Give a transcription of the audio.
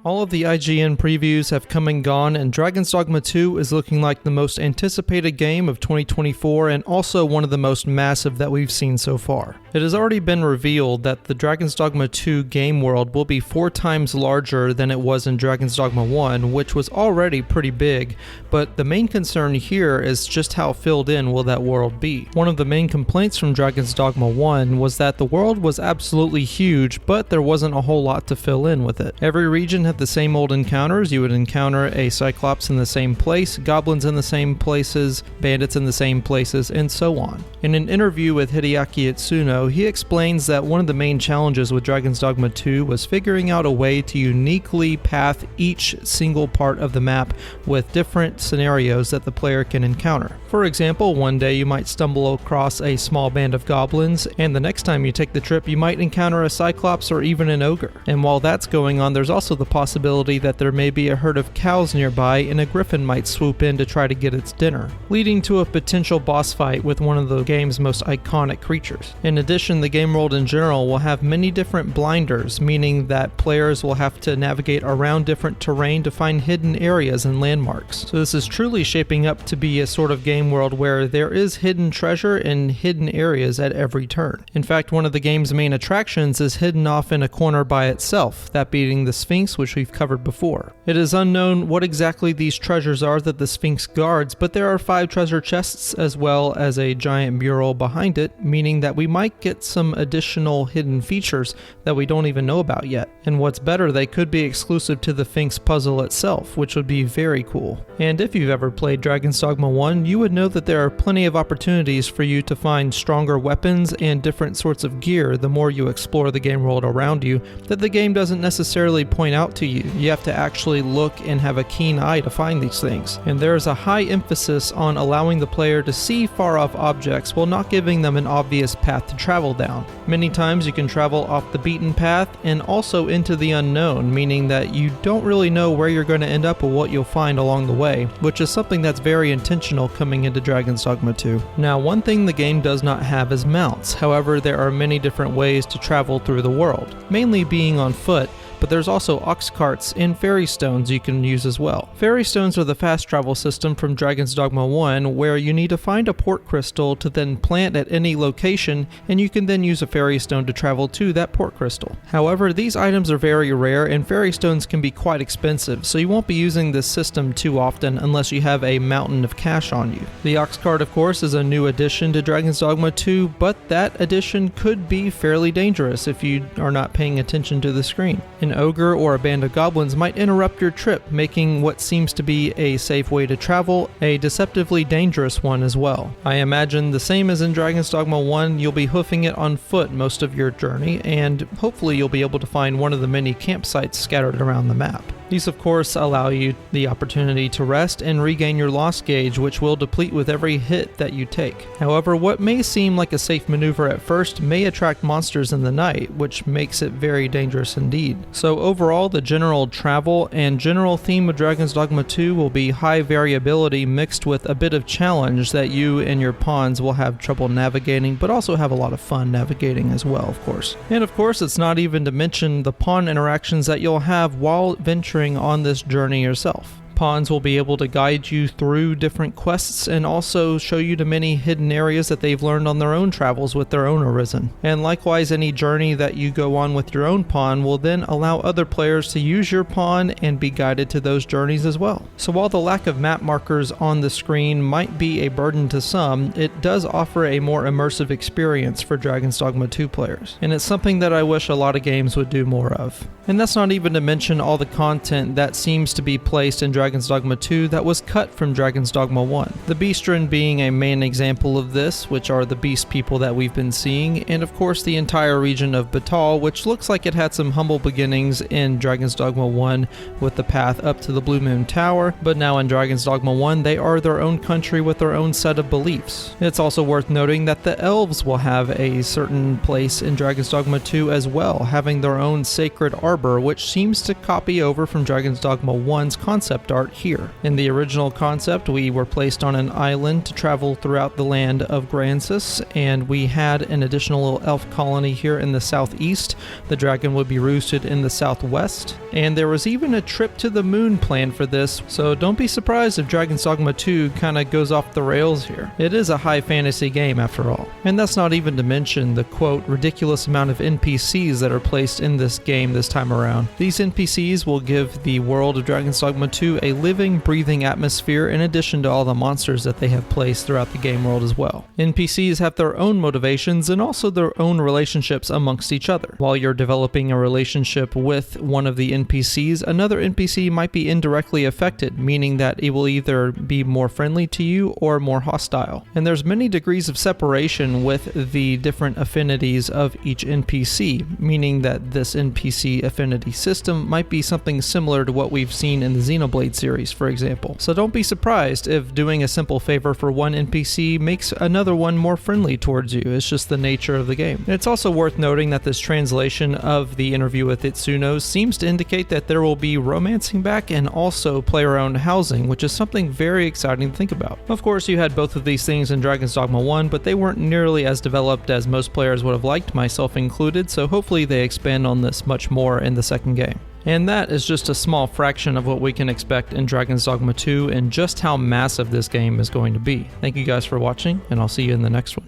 All of the IGN previews have come and gone, and Dragon's Dogma 2 is looking like the most anticipated game of 2024 and also one of the most massive that we've seen so far. It has already been revealed that the Dragon's Dogma 2 game world will be 4 times larger than it was in Dragon's Dogma 1, which was already pretty big, but the main concern here is just how filled in will that world be. One of the main complaints from Dragon's Dogma 1 was that the world was absolutely huge, but there wasn't a whole lot to fill in with it. Every region had the same old encounters. You would encounter a Cyclops in the same place, goblins in the same places, bandits in the same places, and so on. In an interview with Hideaki Itsuno, he explains that one of the main challenges with Dragon's Dogma 2 was figuring out a way to uniquely path each single part of the map with different scenarios that the player can encounter. For example, one day you might stumble across a small band of goblins, and the next time you take the trip you might encounter a Cyclops or even an ogre. And while that's going on, there's also the possibility that there may be a herd of cows nearby and a griffin might swoop in to try to get its dinner, leading to a potential boss fight with one of the game's most iconic creatures. In addition, the game world in general will have many different blinders, meaning that players will have to navigate around different terrain to find hidden areas and landmarks. So this is truly shaping up to be a sort of game world where there is hidden treasure and hidden areas at every turn. In fact, one of the game's main attractions is hidden off in a corner by itself, that being the Sphinx, which we've covered before. It is unknown what exactly these treasures are that the Sphinx guards, but there are 5 treasure chests as well as a giant mural behind it, meaning that we might get some additional hidden features that we don't even know about yet. And what's better, they could be exclusive to the Sphinx puzzle itself, which would be very cool. And if you've ever played Dragon's Dogma 1, you would know that there are plenty of opportunities for you to find stronger weapons and different sorts of gear the more you explore the game world around you that the game doesn't necessarily point out to you. You have to actually look and have a keen eye to find these things. And there is a high emphasis on allowing the player to see far off objects while not giving them an obvious path to travel down. Many times you can travel off the beaten path and also into the unknown, meaning that you don't really know where you're going to end up or what you'll find along the way, which is something that's very intentional coming into Dragon's Dogma 2. Now, one thing the game does not have is mounts. However, there are many different ways to travel through the world, mainly being on foot, but there's also ox carts and fairy stones you can use as well. Fairy stones are the fast travel system from Dragon's Dogma 1, where you need to find a port crystal to then plant at any location, and you can then use a fairy stone to travel to that port crystal. However, these items are very rare and fairy stones can be quite expensive, so you won't be using this system too often unless you have a mountain of cash on you. The ox cart, of course, is a new addition to Dragon's Dogma 2, but that addition could be fairly dangerous if you are not paying attention to the screen. An ogre or a band of goblins might interrupt your trip, making what seems to be a safe way to travel a deceptively dangerous one as well. I imagine the same as in Dragon's Dogma 1, you'll be hoofing it on foot most of your journey, and hopefully you'll be able to find one of the many campsites scattered around the map. These of course allow you the opportunity to rest and regain your loss gauge, which will deplete with every hit that you take. However, what may seem like a safe maneuver at first may attract monsters in the night, which makes it very dangerous indeed. So overall, the general travel and general theme of Dragon's Dogma 2 will be high variability mixed with a bit of challenge that you and your pawns will have trouble navigating, but also have a lot of fun navigating as well, of course. And of course, it's not even to mention the pawn interactions that you'll have while venturing on this journey yourself. Pawns will be able to guide you through different quests and also show you the many hidden areas that they've learned on their own travels with their own arisen. And likewise, any journey that you go on with your own pawn will then allow other players to use your pawn and be guided to those journeys as well. So while the lack of map markers on the screen might be a burden to some, it does offer a more immersive experience for Dragon's Dogma 2 players. And it's something that I wish a lot of games would do more of. And that's not even to mention all the content that seems to be placed in Dragon's Dogma 2 that was cut from Dragon's Dogma 1. The Beastren being a main example of this, which are the beast people that we've been seeing, and of course the entire region of Batal, which looks like it had some humble beginnings in Dragon's Dogma 1 with the path up to the Blue Moon Tower, but now in Dragon's Dogma 1 they are their own country with their own set of beliefs. It's also worth noting that the elves will have a certain place in Dragon's Dogma 2 as well, having their own sacred arbor, which seems to copy over from Dragon's Dogma 1's concept art start here. In the original concept, we were placed on an island to travel throughout the land of Grancis, and we had an additional little elf colony here in the southeast. The dragon would be roosted in the southwest, and there was even a trip to the moon planned for this, so don't be surprised if Dragon's Dogma 2 kinda goes off the rails here. It is a high fantasy game after all. And that's not even to mention the quote ridiculous amount of NPCs that are placed in this game this time around. These NPCs will give the world of Dragon's Dogma 2 a living, breathing atmosphere in addition to all the monsters that they have placed throughout the game world as well. NPCs have their own motivations and also their own relationships amongst each other. While you're developing a relationship with one of the NPCs, another NPC might be indirectly affected, meaning that it will either be more friendly to you or more hostile. And there's many degrees of separation with the different affinities of each NPC, meaning that this NPC affinity system might be something similar to what we've seen in the Xenoblade series, for example. So don't be surprised if doing a simple favor for one NPC makes another one more friendly towards you. It's just the nature of the game. And it's also worth noting that this translation of the interview with Itsuno seems to indicate that there will be romancing back and also player-owned housing, which is something very exciting to think about. Of course, you had both of these things in Dragon's Dogma 1, but they weren't nearly as developed as most players would have liked, myself included, so hopefully they expand on this much more in the second game. And that is just a small fraction of what we can expect in Dragon's Dogma 2 and just how massive this game is going to be. Thank you guys for watching, and I'll see you in the next one.